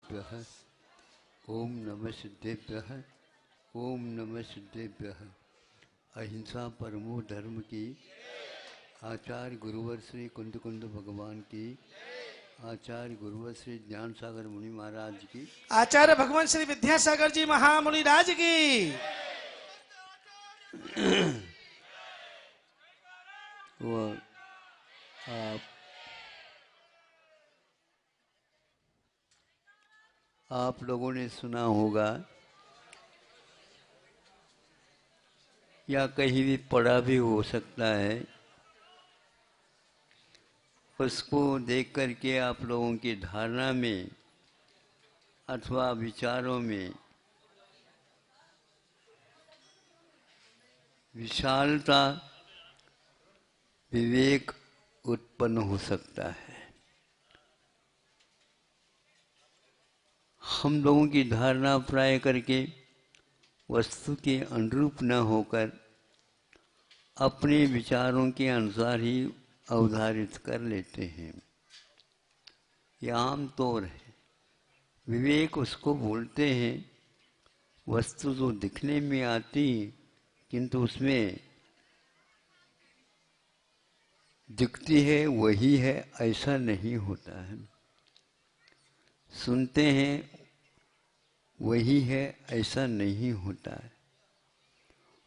सिद्धेभ्यः ओम नमः सिद्धेभ्यः ओम नमः सिद्धेभ्यः। अहिंसा परमो धर्म की, आचार्य गुरुवर श्री कुंद कुंद भगवान की, आचार्य गुरुवर श्री ज्ञान सागर मुनि महाराज की, आचार्य भगवान श्री विद्यासागर जी महामुनि राज की। वो आप लोगों ने सुना होगा या कहीं भी पढ़ा भी हो सकता है, उसको देख करके आप लोगों की धारणा में अथवा विचारों में विशालता, विवेक उत्पन्न हो सकता है। हम लोगों की धारणा प्राय करके वस्तु के अनुरूप न होकर अपने विचारों के अनुसार ही अवधारित कर लेते हैं। यह आम तौर है। विवेक उसको बोलते हैं वस्तु जो दिखने में आती किंतु उसमें दिखती है वही है, ऐसा नहीं होता है। सुनते हैं वही है, ऐसा नहीं होता है।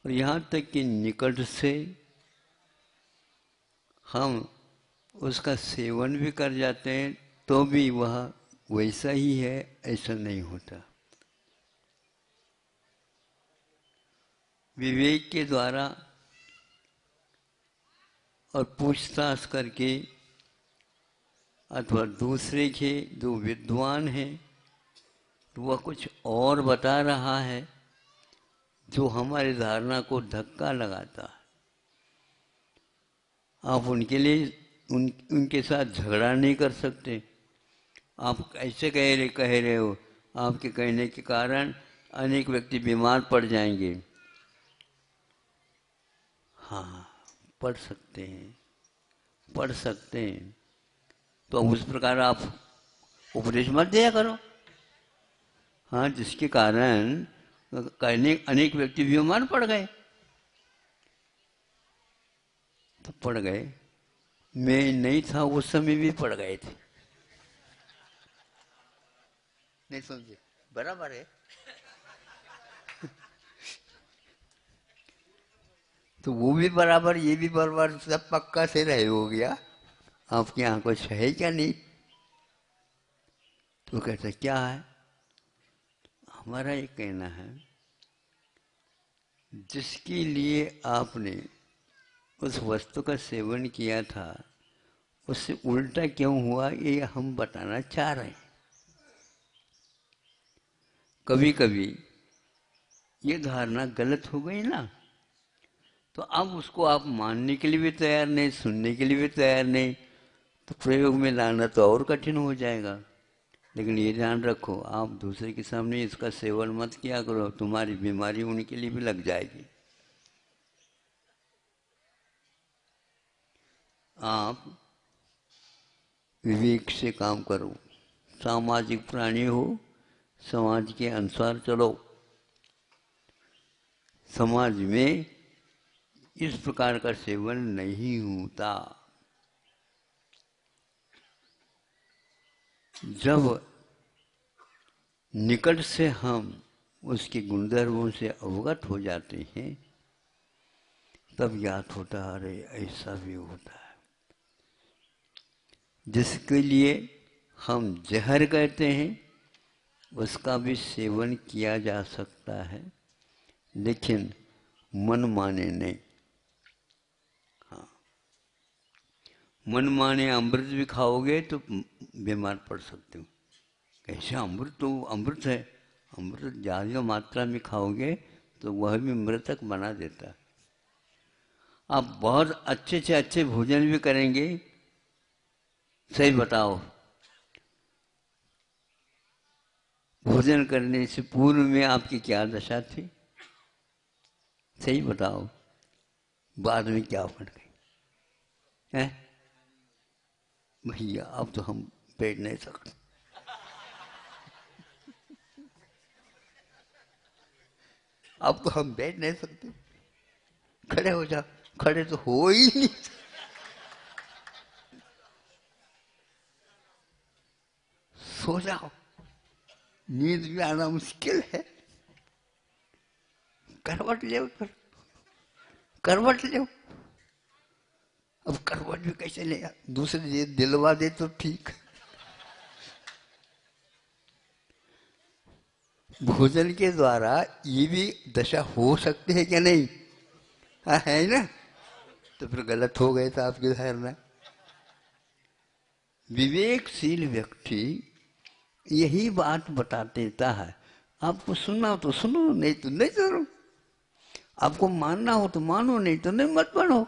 और यहाँ तक कि निकट से हम उसका सेवन भी कर जाते हैं तो भी वह वैसा ही है, ऐसा नहीं होता। विवेक के द्वारा और पूछताछ करके अथवा दूसरे के जो विद्वान हैं तो वह कुछ और बता रहा है जो हमारी धारणा को धक्का लगाता है। आप उनके लिए उनके साथ झगड़ा नहीं कर सकते। आप ऐसे कह रहे हो, आपके कहने के कारण अनेक व्यक्ति बीमार पड़ जाएंगे। हाँ, पढ़ सकते हैं। तो उस प्रकार आप उपदेश मत दिया करो। हाँ, जिसके कारण अनेक व्यक्ति बीमार पड़ गए तो पड़ गए। मैं नहीं था उस समय भी पड़ गए थे। नहीं समझे? बराबर है। तो वो भी बराबर, ये भी बराबर, सब पक्का से रहे हो गया। आपके यहाँ कुछ है क्या नहीं? तो कहते क्या है? हमारा ये कहना है जिसके लिए आपने उस वस्तु का सेवन किया था उससे उल्टा क्यों हुआ, ये हम बताना चाह रहे हैं। कभी कभी ये धारणा गलत हो गई ना, तो अब उसको आप मानने के लिए भी तैयार नहीं, सुनने के लिए भी तैयार नहीं, तो प्रयोग में लाना तो और कठिन हो जाएगा। लेकिन ये ध्यान रखो, आप दूसरे के सामने इसका सेवन मत किया करो, तुम्हारी बीमारी उनके लिए भी लग जाएगी। आप विवेक से काम करो। सामाजिक प्राणी हो, समाज के अनुसार चलो। समाज में इस प्रकार का सेवन नहीं होता। जब निकट से हम उसके गुणधर्मों से अवगत हो जाते हैं तब याद होता है, अरे ऐसा भी होता है। जिसके लिए हम जहर कहते हैं उसका भी सेवन किया जा सकता है, लेकिन मन माने नहीं। हाँ, मन माने अमृत भी खाओगे तो बीमार पड़ सकते हो। कैसे? अमृत तो अमृत है। अमृत ज़्यादा मात्रा में खाओगे तो वह भी मृतक बना देता है। आप बहुत अच्छे से अच्छे भोजन भी करेंगे, सही बताओ, भोजन करने से पूर्व में आपकी क्या दशा थी? सही बताओ, बाद में क्या बन गई है? भैया अब तो हम बैठ नहीं सकते। अब तो हम बैठ नहीं सकते, खड़े हो जाओ, खड़े तो हो ही नहीं। सो जाओ, नींद भी आना मुश्किल है। करवट ले, फिर करवट ले। अब करवट भी कैसे ले, दूसरे दिलवा दे तो ठीक। भोजन के द्वारा ये भी दशा हो सकती है क्या नहीं? हाँ, है ना? तो फिर गलत हो गए था आपकी धारणा। विवेकशील व्यक्ति यही बात बता देता है। आपको सुनना हो तो सुनो, नहीं तो नहीं सुनो। आपको मानना हो तो मानो, नहीं तो नहीं मत मानो।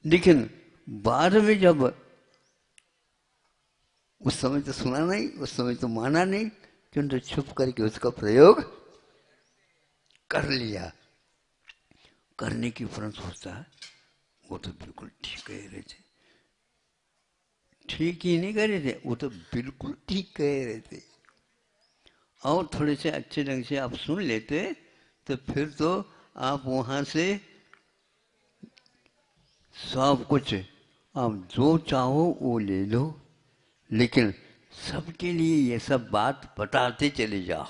लेकिन बाद में जब उस समय तो सुना नहीं, उस समय तो माना नहीं, किंतु छुप करके उसका प्रयोग कर लिया। करने के उपरांत सोचता है वो तो बिल्कुल ठीक कह रहे थे। ठीक ही नहीं कह रहे थे, वो तो बिल्कुल ठीक कह रहे थे। और थोड़े से अच्छे ढंग से आप सुन लेते तो फिर तो आप वहां से सब कुछ आप जो चाहो वो ले लो। लेकिन सबके लिए ये सब बात बताते चले जाओ,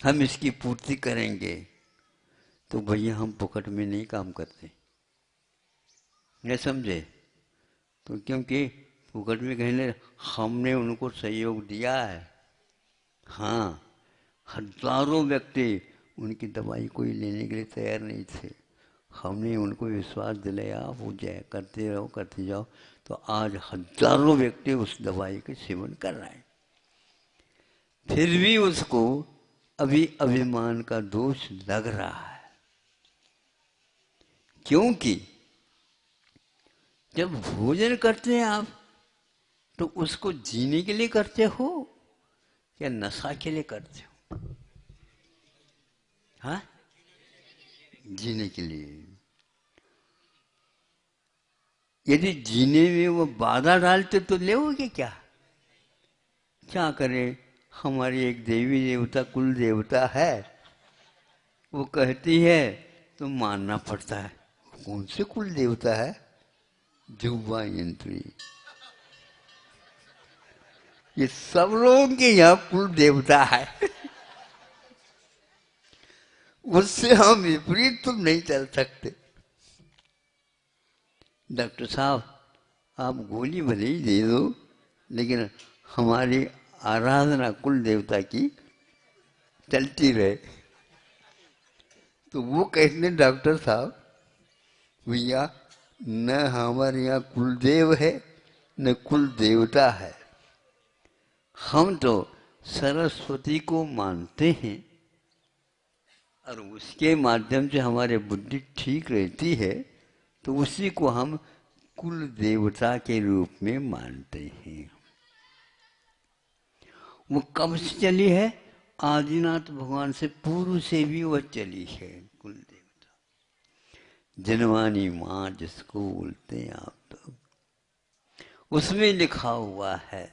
हम इसकी पूर्ति करेंगे। तो भैया हम फुकट में नहीं काम करते, नहीं समझे? तो क्योंकि फुकट में कहने हमने उनको सहयोग दिया है। हाँ, हजारों व्यक्ति उनकी दवाई कोई लेने के लिए तैयार नहीं थे। हमने उनको विश्वास दिलाया, वो जय करते रहो, करते जाओ। तो आज हजारों व्यक्ति उस दवाई के सेवन कर रहे हैं। फिर भी उसको अभी अभिमान का दोष लग रहा है। क्योंकि जब भोजन करते हैं आप तो उसको जीने के लिए करते हो या नशा के लिए करते हो? हाँ, जीने के लिए। यदि जीने में वो बाधा डालते तो लेओगे क्या? क्या करें, हमारी एक देवी देवता कुल देवता है, वो कहती है तो मानना पड़ता है। कौन से कुल देवता है? जुब्बा यंत्री। ये सब लोगों के यहाँ कुल देवता है। उससे हम विपरीत तो नहीं चल सकते। डॉक्टर साहब आप गोली भले ही दे दो, लेकिन हमारी आराधना कुल देवता की चलती रहे। तो वो कहते हैं डॉक्टर साहब भैया न हमारे यहाँ कुलदेव है न कुल देवता है, हम तो सरस्वती को मानते हैं और उसके माध्यम से हमारे बुद्धि ठीक रहती है, तो उसी को हम कुल देवता के रूप में मानते हैं। वो कब से चली है? आदिनाथ भगवान से पूर्व से भी वह चली है कुल देवता। जनवानी माँ जिसको बोलते हैं आप, तो उसमें लिखा हुआ है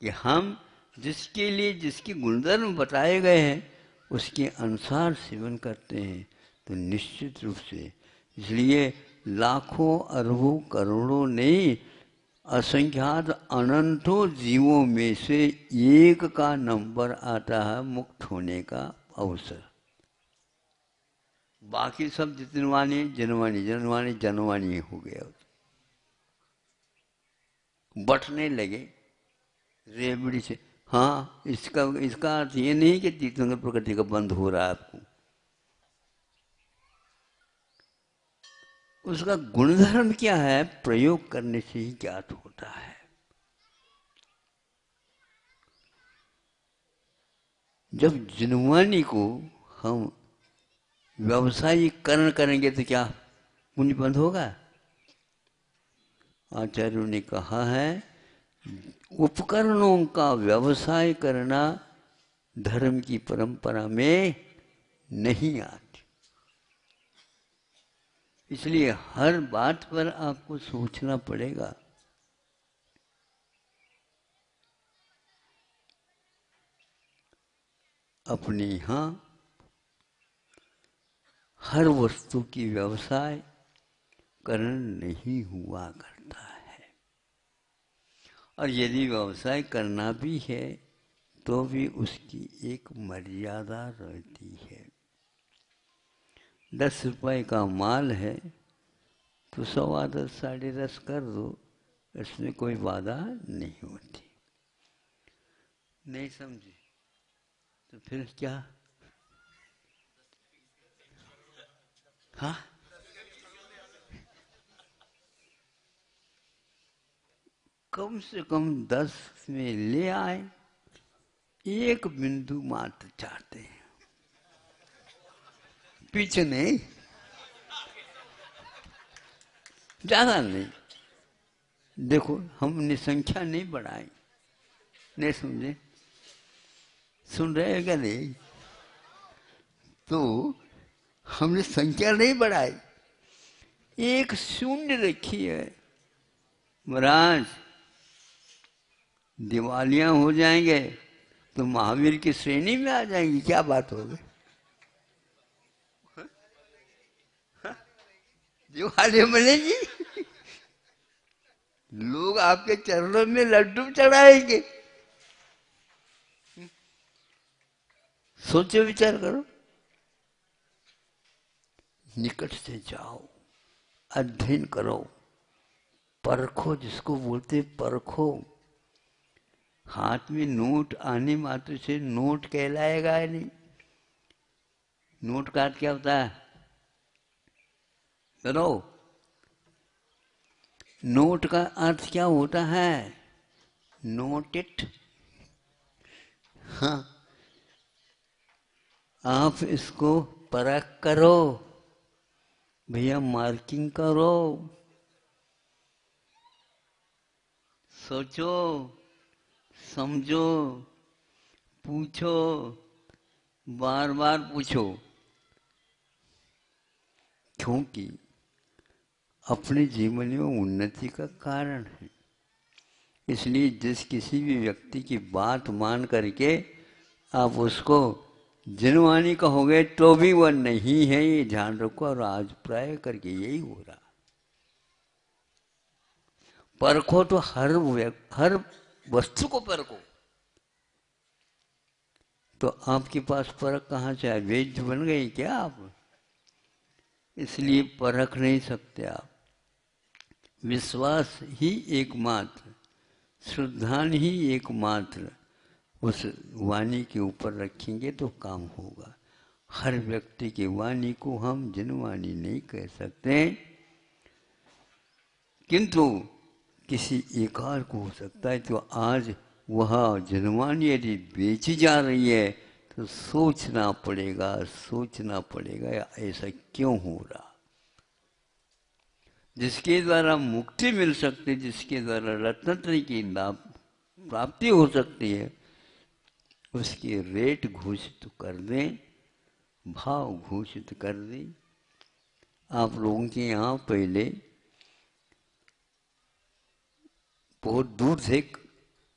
कि हम जिसके लिए जिसके गुणधर्म बताए गए हैं उसके अनुसार सेवन करते हैं तो निश्चित रूप से। इसलिए लाखों अरबों करोड़ों नहीं, असंख्यात अनंतों जीवों में से एक का नंबर आता है मुक्त होने का अवसर। बाकी सब जितनवानी जनवानी जनवानी जनवानी हो गया, बटने लगे रेबड़ी से। हाँ, इसका अर्थ ये नहीं कि तीर्थंकर प्रकृति का बंद हो रहा है आपको। उसका गुणधर्म क्या है, प्रयोग करने से ही ज्ञात होता है। जब जिनवानी को हम व्यवसायीकरण करेंगे तो क्या पुण्य बंद होगा? आचार्यों ने कहा है उपकरणों का व्यवसाय करना धर्म की परंपरा में नहीं आती। इसलिए हर बात पर आपको सोचना पड़ेगा। अपने यहाँ हर वस्तु की व्यवसाय करण नहीं हुआ करता है। और यदि व्यवसाय करना भी है तो भी उसकी एक मर्यादा रहती है। 10 रुपए का माल है तो 10.25 10.5 कर दो, इसमें कोई बाधा नहीं होती। नहीं समझे तो फिर क्या? हाँ, कम से कम 10 में ले आए, एक बिंदु मात्र चाहते हैं, पीछे नहीं, ज्यादा नहीं। देखो हमने संख्या नहीं बढ़ाई, नहीं समझे? सुन रहे हैं क्या? नहीं तो हमने संख्या नहीं बढ़ाई, एक शून्य रखी है। महाराज दिवालियां हो जाएंगे तो महावीर की श्रेणी में आ जाएंगी, क्या बात होगी? दिवाली मिलेगी, लोग आपके चरणों में लड्डू चढ़ाएंगे। सोचो, विचार करो। निकट से जाओ, अध्ययन करो, परखो, जिसको बोलते परखो। हाथ में नोट आने मात्र से नोट कहलाएगा या नहीं? नोट का अर्थ क्या होता है बताओ? नोट का अर्थ क्या होता है? Note it. हाँ, आप इसको परख करो भैया, मार्किंग करो, सोचो, समझो, पूछो, बार बार पूछो, क्योंकि अपने जीवन में उन्नति का कारण है। इसलिए जिस किसी भी व्यक्ति की बात मान करके आप उसको जिनवानी कहोगे तो भी वह नहीं है, ये ध्यान रखो। और आज प्राय करके यही हो रहा। परखो तो हर वस्तु को परखो। तो आपके पास परख कहाँ से आए? वैद्य बन गए क्या आप? इसलिए परख नहीं सकते आप। विश्वास ही एकमात्र, श्रद्धा ही एकमात्र उस वाणी के ऊपर रखेंगे तो काम होगा। हर व्यक्ति की वाणी को हम जिनवानी नहीं कह सकते, किंतु किसी एकाल को हो सकता है। तो आज वह जिनवानी यदि बेची जा रही है तो सोचना पड़ेगा, सोचना पड़ेगा ऐसा क्यों हो रहा। जिसके द्वारा मुक्ति मिल सकती, जिसके द्वारा रत्नत्रय की लाभ प्राप्ति हो सकती है, उसके रेट घोषित कर दें, भाव घोषित कर दें। आप लोगों के यहाँ पहले बहुत दूर से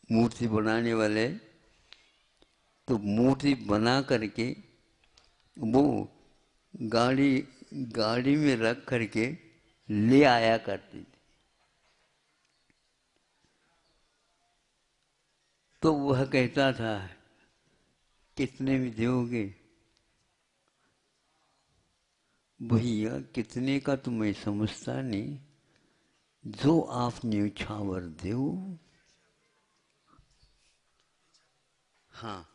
मूर्ति बनाने वाले, तो मूर्ति बना करके वो गाड़ी में रख करके ले आया करती थी। तो वह कहता था कितने में दोगे? भैया कितने का तो मैं समझता नहीं, जो आप न्यौछावर दो। हाँ,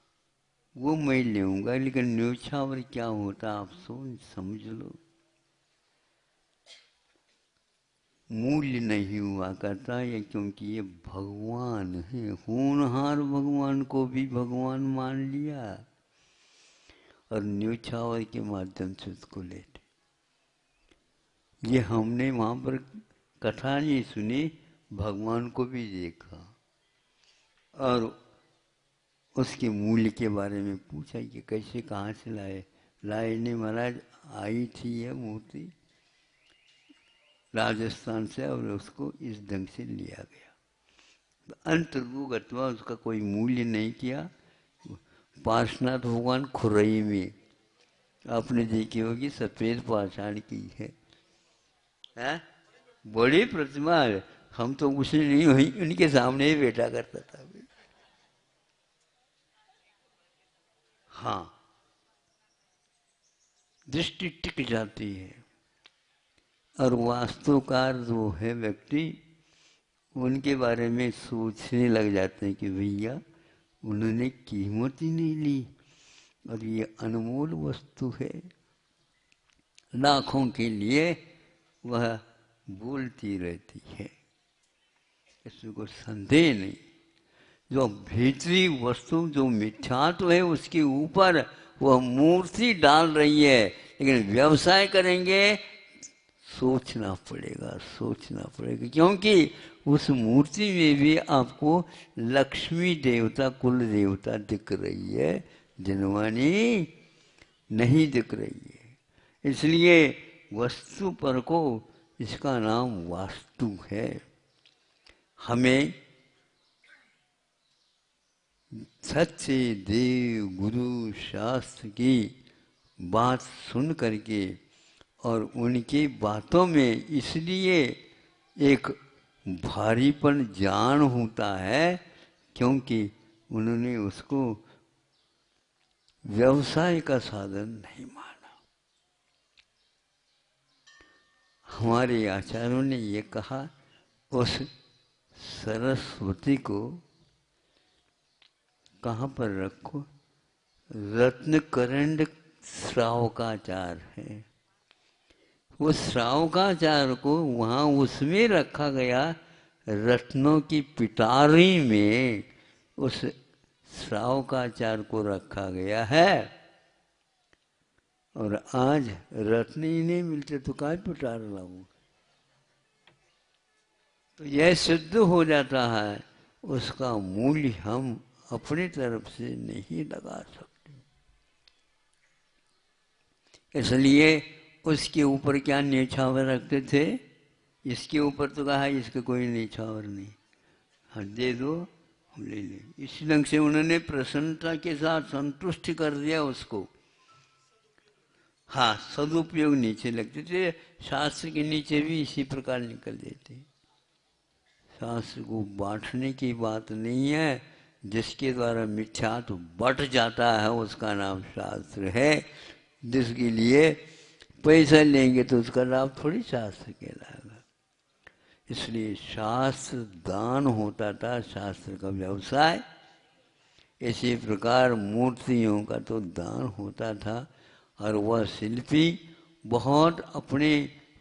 वो मैं लूंगा, लेकिन न्यौछावर क्या होता आप समझ लो। मूल्य नहीं हुआ करता है, क्योंकि ये भगवान है। होनहार भगवान को भी भगवान मान लिया और न्यौछावर के माध्यम से उसको लेते। ये हमने वहां पर कथा नहीं सुनी, भगवान को भी देखा और उसके मूल्य के बारे में पूछा कि कैसे, कहाँ से लाए नहीं महाराज, आई थी यह मूर्ति राजस्थान से और उसको इस ढंग से लिया गया। तो अंतर्गतवा उसका कोई मूल्य नहीं किया। पार्श्वनाथ भगवान खुरई में आपने देखी होगी सफेद पाषाण की है, हैं? बड़ी प्रतिमा है। हम तो कुछ नहीं हुई, उनके सामने ही बैठा करता था। हाँ, दृष्टि टिक जाती है। और वास्तुकार जो है व्यक्ति, उनके बारे में सोचने लग जाते हैं कि भैया उन्होंने कीमत ही नहीं ली और ये अनमोल वस्तु है। लाखों के लिए वह बोलती रहती है, इसमें कोई संदेह नहीं। जो भीतरी वस्तु जो मिथ्यात्व है उसके ऊपर वह मूर्ति डाल रही है, लेकिन व्यवसाय करेंगे सोचना पड़ेगा, सोचना पड़ेगा, क्योंकि उस मूर्ति में भी आपको लक्ष्मी देवता, कुल देवता दिख रही है, जनवानी नहीं दिख रही है। इसलिए वस्तु पर को इसका नाम वास्तु है। हमें सच्चे देव गुरु शास्त्र की बात सुन करके और उनकी बातों में इसलिए एक भारीपन जान होता है क्योंकि उन्होंने उसको व्यवसाय का साधन नहीं माना। हमारे आचार्यों ने ये कहा, उस सरस्वती को कहाँ पर रखो? रत्नकरंड श्रावकाचार है, वो श्रावकाचार को वहाँ उसमें रखा गया, रत्नों की पिटारी में उस श्रावकाचार को रखा गया है। और आज रत्न ही नहीं मिलते तो काय पिटार लाऊं? तो यह सिद्ध हो जाता है उसका मूल्य हम अपनी तरफ से नहीं लगा सकते। इसलिए उसके ऊपर क्या न्यौछावर रखते थे? इसके ऊपर तो कहा इसका कोई न्यौछावर नहीं, हाँ दे दो हम ले लें। इसी ढंग से उन्होंने प्रसन्नता के साथ संतुष्ट कर दिया उसको। हाँ, सदुपयोग नीचे लगते थे, शास्त्र के नीचे भी इसी प्रकार निकल देते। शास्त्र को बांटने की बात नहीं है, जिसके द्वारा मिथ्यात्व बट जाता है उसका नाम शास्त्र है। जिसके लिए पैसा लेंगे तो उसका लाभ थोड़ी शास्त्र कहलाएगा। इसलिए शास्त्र दान होता था, शास्त्र का व्यवसाय। इसी प्रकार मूर्तियों का तो दान होता था और वह शिल्पी बहुत अपने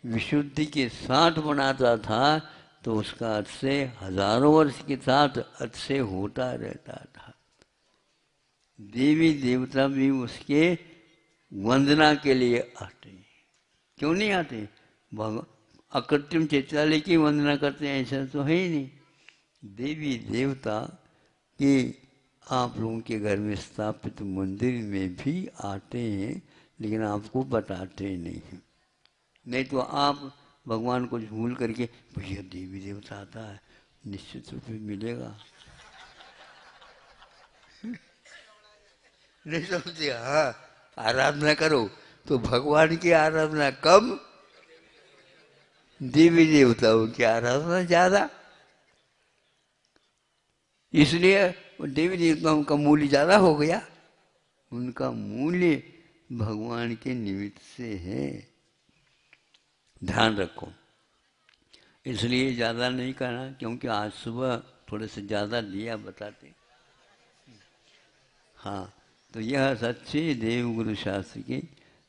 विशुद्धि के साथ बनाता था, तो उसका अच्छे हजारों वर्ष के साथ अच्छे होता रहता था। देवी देवता भी उसके वंदना के लिए आते हैं। क्यों नहीं आते? अकृत्रिम चैत्यालय की वंदना करते हैं ऐसा तो है ही नहीं। देवी देवता की आप लोगों के घर में स्थापित मंदिर में भी आते हैं, लेकिन आपको बताते नहीं हैं। नहीं तो आप भगवान को भूल करके भैया देवी देवता आता है, निश्चित रूप में मिलेगा। नहीं समझे? हाँ, आराधना करो तो भगवान की आराधना कम, देवी देवताओं की आराधना ज्यादा। इसलिए देवी देवताओं का मूल्य ज्यादा हो गया। उनका मूल्य भगवान के निमित्त से है, ध्यान रखो। इसलिए ज़्यादा नहीं करना, क्योंकि आज सुबह थोड़े से ज़्यादा दिया बताते। हाँ, तो यह सच्चे देवगुरु शास्त्र के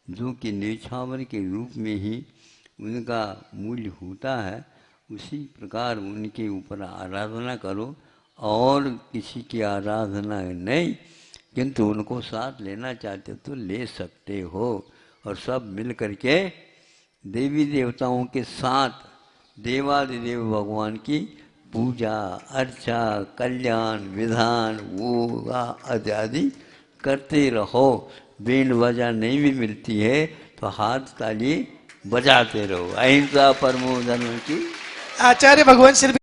जो कि न्यौछावर के रूप में ही उनका मूल्य होता है, उसी प्रकार उनके ऊपर आराधना करो और किसी की आराधना नहीं, किंतु उनको साथ लेना चाहते तो ले सकते हो। और सब मिल करके देवी देवताओं के साथ देवादिदेव भगवान की पूजा अर्चा कल्याण विधान वो आदि करते रहो। बीन बजा नहीं भी मिलती है तो हाथ ताली बजाते रहो। अहिंसा परमो धर्म की आचार्य भगवान श्री